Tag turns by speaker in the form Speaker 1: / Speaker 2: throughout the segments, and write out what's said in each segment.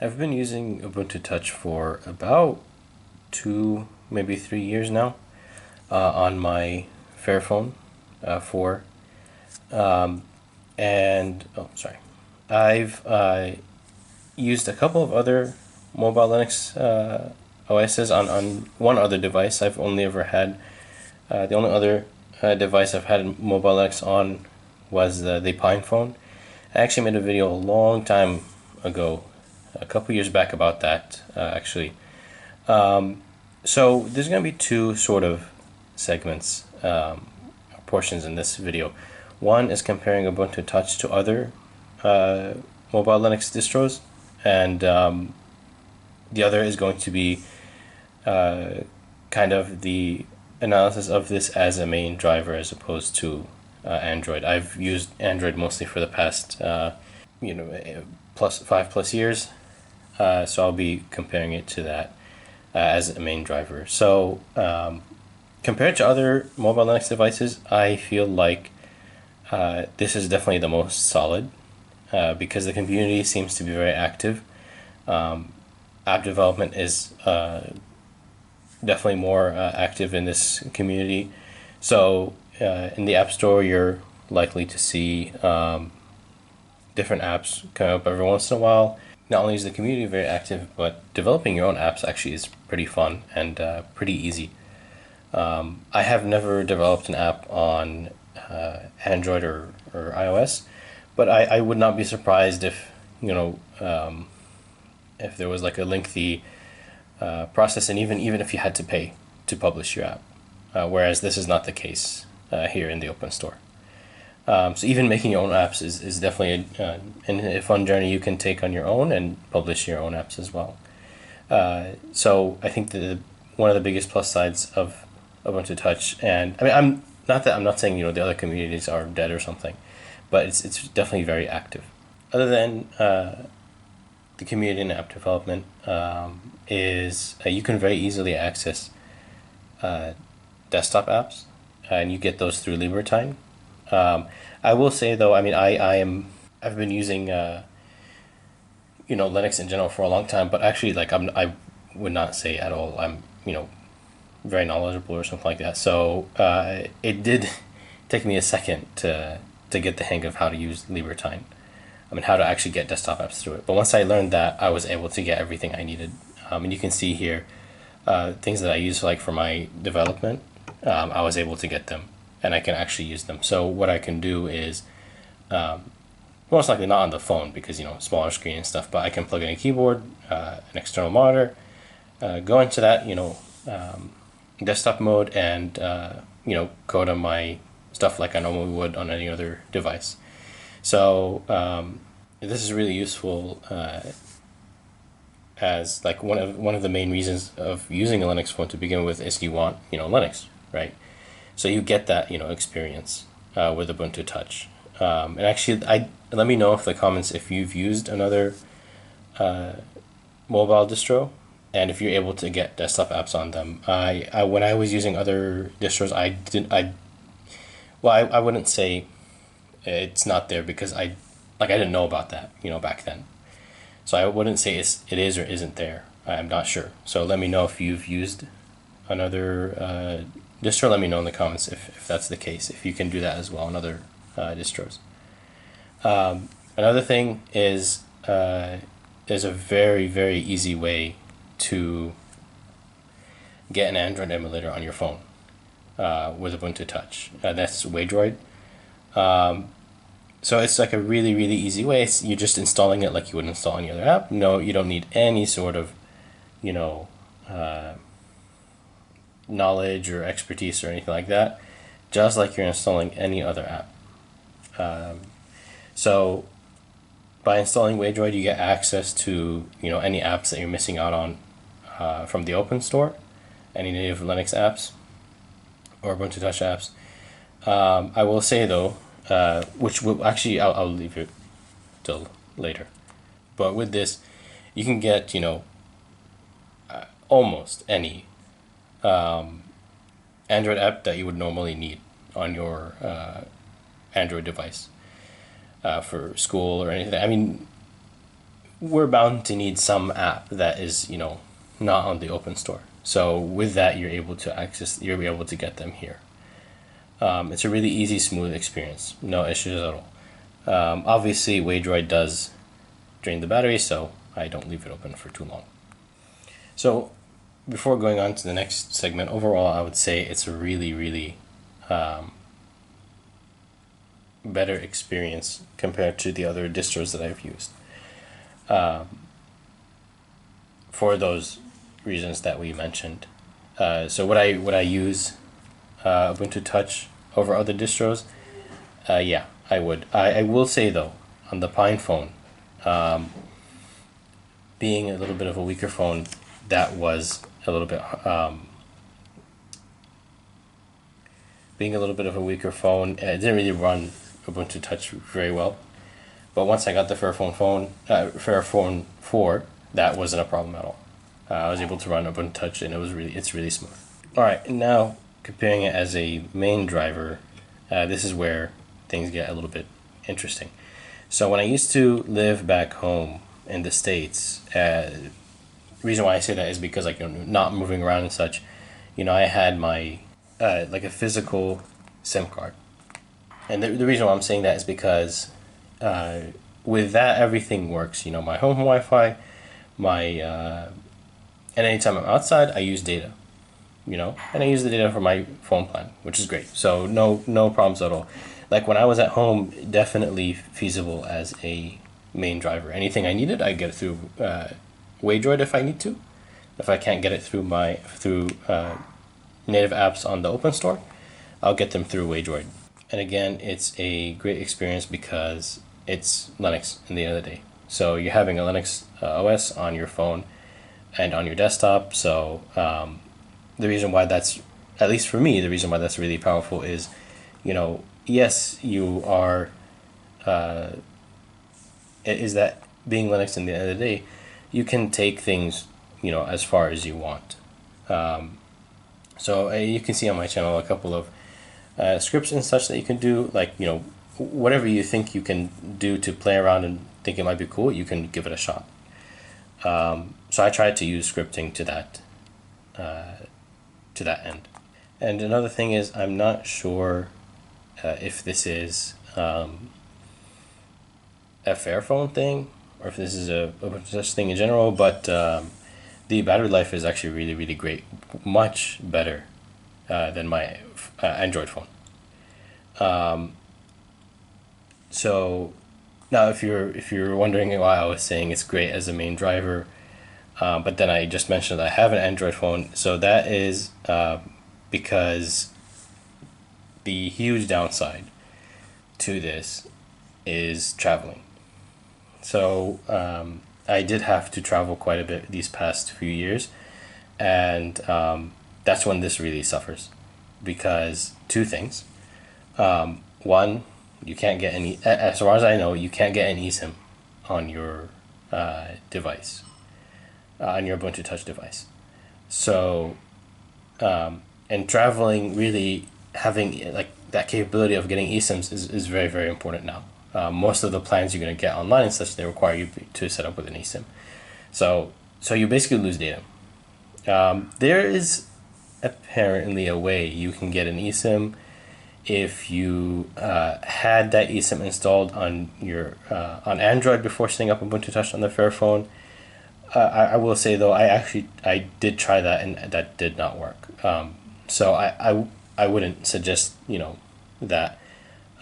Speaker 1: I've been using Ubuntu Touch for about 2, maybe 3 years now on my Fairphone 4. And, oh, sorry. I've used a couple of other mobile Linux OSs on one other device. I've only ever had, the only other device I've had mobile Linux on was the PinePhone. I actually made a video a long time ago, a couple years back, about that, actually. So there's going to be two sort of segments, portions in this video. One is comparing Ubuntu Touch to other mobile Linux distros, and the other is going to be kind of the analysis of this as a main driver as opposed to Android. I've used Android mostly for the past, +5 years, so I'll be comparing it to that as a main driver. So compared to other mobile Linux devices, I feel like this is definitely the most solid because the community seems to be very active. App development is definitely more active in this community. So in the App Store, you're likely to see different apps come up every once in a while. Not only is the community very active, but developing your own apps actually is pretty fun and pretty easy. I have never developed an app on Android or iOS, but I would not be surprised if, if there was like a lengthy process, and even if you had to pay to publish your app, whereas this is not the case here in the open store. So even making your own apps is definitely a fun journey you can take on your own and publish your own apps as well. So I think that one of the biggest plus sides of Ubuntu Touch, and I mean, I'm not saying the other communities are dead or something, but it's definitely very active. Other than the community and app development, is you can very easily access desktop apps, and you get those through Libertine. I will say though, I mean, I've been using Linux in general for a long time, but actually, like, I would not say at all I'm very knowledgeable or something like that. So it did take me a second to get the hang of how to use Libertine. I mean, how to actually get desktop apps through it. But once I learned that, I was able to get everything I needed. And you can see here things that I use like for my development. I was able to get them, and I can actually use them. So what I can do is, most likely not on the phone because smaller screen and stuff, but I can plug in a keyboard, an external monitor, go into that desktop mode, and code on my stuff like I normally would on any other device. So this is really useful as like one of the main reasons of using a Linux phone to begin with is you want Linux, right? So you get that experience with Ubuntu Touch. And actually, let me know if the comments if you've used another mobile distro, and if you're able to get desktop apps on them. I when I was using other distros, I wouldn't say it's not there because I didn't know about that back then. So I wouldn't say it is or isn't there. I'm not sure. So let me know if you've used another distro. Let me know in the comments if that's the case, if you can do that as well on other distros. Another thing is there's a very, very easy way to get an Android emulator on your phone with Ubuntu Touch. That's Waydroid. So it's like a really, really easy way. You're just installing it like you would install any other app. No, you don't need any sort of, knowledge or expertise or anything like that. Just like you're installing any other app. So by installing Waydroid, you get access to any apps that you're missing out on from the open store, any native Linux apps or Ubuntu Touch apps. I will say though, which will actually I'll leave it till later, but with this you can get almost any Android app that you would normally need on your Android device for school or anything. I mean, we're bound to need some app that is, not on the open store. So with that, you're able to get them here. It's a really easy, smooth experience. No issues at all. Obviously, Waydroid does drain the battery, so I don't leave it open for too long. So before going on to the next segment, overall, I would say it's a really, really better experience compared to the other distros that I've used. For those reasons that we mentioned. So would I use Ubuntu Touch over other distros? Yeah, I would. I will say though, on the Pine phone, being a little bit of a weaker phone, that was a little bit being a little bit of a weaker phone. It didn't really run Ubuntu Touch very well. But once I got the Fairphone 4, that wasn't a problem at all. I was able to run Ubuntu Touch, and it's really smooth. All right, now comparing it as a main driver, this is where things get a little bit interesting. So when I used to live back home in the States, the reason why I say that is because not moving around and such, I had my like a physical SIM card, and the reason why I'm saying that is because with that everything works. My home Wi-Fi, and anytime I'm outside, I use data. And I use the data for my phone plan, which is great. So no problems at all. Like when I was at home, definitely feasible as a main driver. Anything I needed, I get it through Waydroid if I need to. If I can't get it through native apps on the open store, I'll get them through Waydroid. And again, it's a great experience because it's Linux in the end of the day. So you're having a Linux OS on your phone and on your desktop. So the reason why that's, at least for me, the reason why that's really powerful is, yes, you are, is that being Linux in the end of the day, you can take things, as far as you want. So you can see on my channel a couple of scripts and such that you can do, like, whatever you think you can do to play around and think it might be cool, you can give it a shot. So I tried to use scripting to that end. And another thing is, I'm not sure if this is a Fairphone thing or if this is a such thing in general, but the battery life is actually really, really great, much better than my Android phone. So now, if you're wondering why I was saying it's great as a main driver, but then I just mentioned that I have an Android phone, so that is because the huge downside to this is traveling. So I did have to travel quite a bit these past few years, and that's when this really suffers, because two things. One, you can't get any, as far as I know, you can't get an eSIM on your device, on your Ubuntu Touch device. So, and traveling, really having like that capability of getting eSIMs is very, very important now. Most of the plans you're going to get online and such, they require you to set up with an eSIM. So you basically lose data. There is apparently a way you can get an eSIM if you had that eSIM installed on your on Android before setting up Ubuntu Touch on the Fairphone. I will say though, I did try that and that did not work. So I wouldn't suggest that.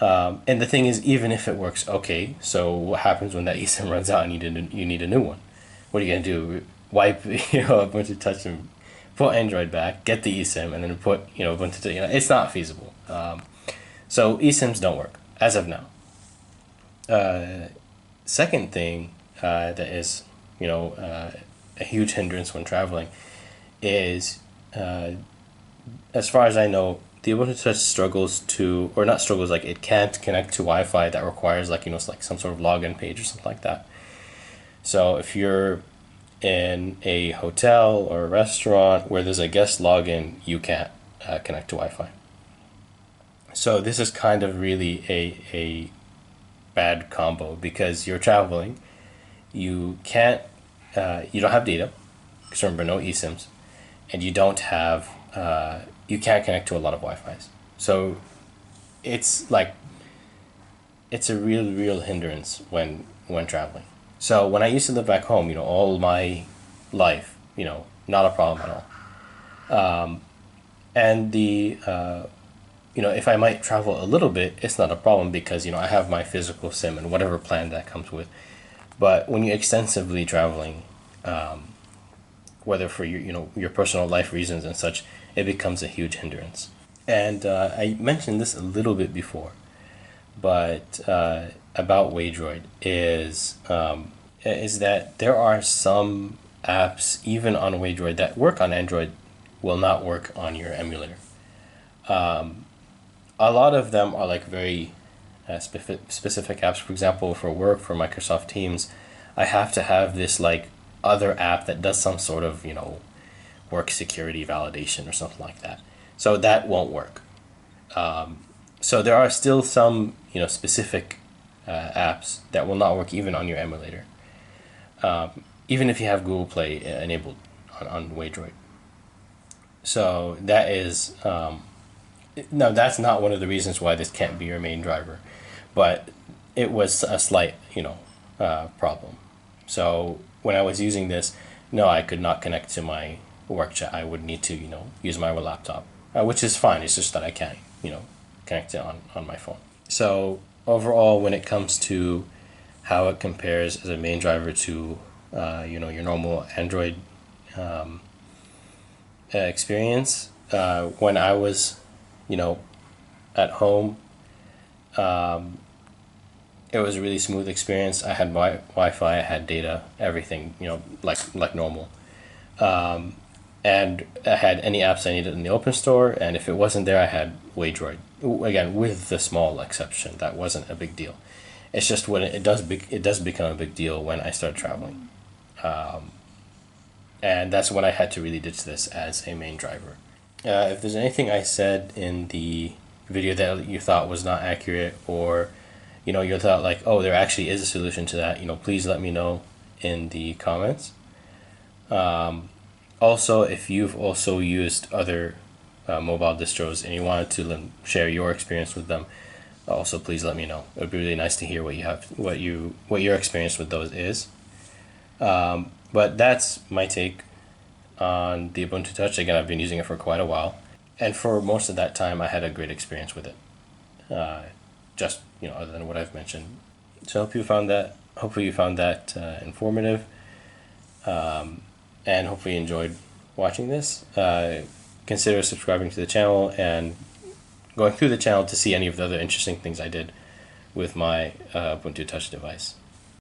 Speaker 1: And the thing is, even if it works okay, so what happens when that eSIM runs out and you need a new one? What are you gonna do? Wipe Ubuntu Touch and put Android back, get the eSIM, and then put Ubuntu Touch. It's not feasible. So eSIMs don't work as of now. Second thing that is a huge hindrance when traveling is, as far as I know, the Ubuntu Touch struggles to, or not struggles, like it can't connect to Wi-Fi that requires like some sort of login page or something like that. So if you're in a hotel or a restaurant where there's a guest login, you can't connect to Wi-Fi. So this is kind of really a bad combo, because you're traveling, you can't, you don't have data, because remember, no eSIMs, and you don't have, you can't connect to a lot of Wi-Fi's. So it's like, it's a real hindrance when traveling. So when I used to live back home, all my life, not a problem at all. And if I might travel a little bit, it's not a problem because, I have my physical SIM and whatever plan that comes with. But when you're extensively traveling, whether for your personal life reasons and such, it becomes a huge hindrance. And I mentioned this a little bit before, but about Waydroid is that there are some apps even on Waydroid that work on Android will not work on your emulator. A lot of them are like very specific apps. For example, for work, for Microsoft Teams, I have to have this like other app that does some sort of work security validation or something like that. So that won't work. So there are still some specific apps that will not work even on your emulator, even if you have Google Play enabled on Waydroid. So that is no, that's not one of the reasons why this can't be your main driver, but it was a slight problem. So when I was using this, no, I could not connect to my work chat. I would need to use my laptop, which is fine. It's just that I can't connect it on my phone. So overall, when it comes to how it compares as a main driver to your normal Android experience, when I was at home, it was a really smooth experience. I had Wi-Fi, I had data, everything like normal, and I had any apps I needed in the Open Store, and if it wasn't there, I had Waydroid. Again, with the small exception, that wasn't a big deal. It's just when it does become a big deal when I start traveling, and that's when I had to really ditch this as a main driver. If there's anything I said in the video that you thought was not accurate, or you thought like, oh, there actually is a solution to that, please let me know in the comments. Also, if you've also used other mobile distros and you wanted to share your experience with them, also please let me know. It would be really nice to hear what your experience with those is. But that's my take on the Ubuntu Touch. Again, I've been using it for quite a while, and for most of that time I had a great experience with it, just other than what I've mentioned. So hopefully you found that informative, and hopefully you enjoyed watching this. Consider subscribing to the channel and going through the channel to see any of the other interesting things I did with my Ubuntu Touch device.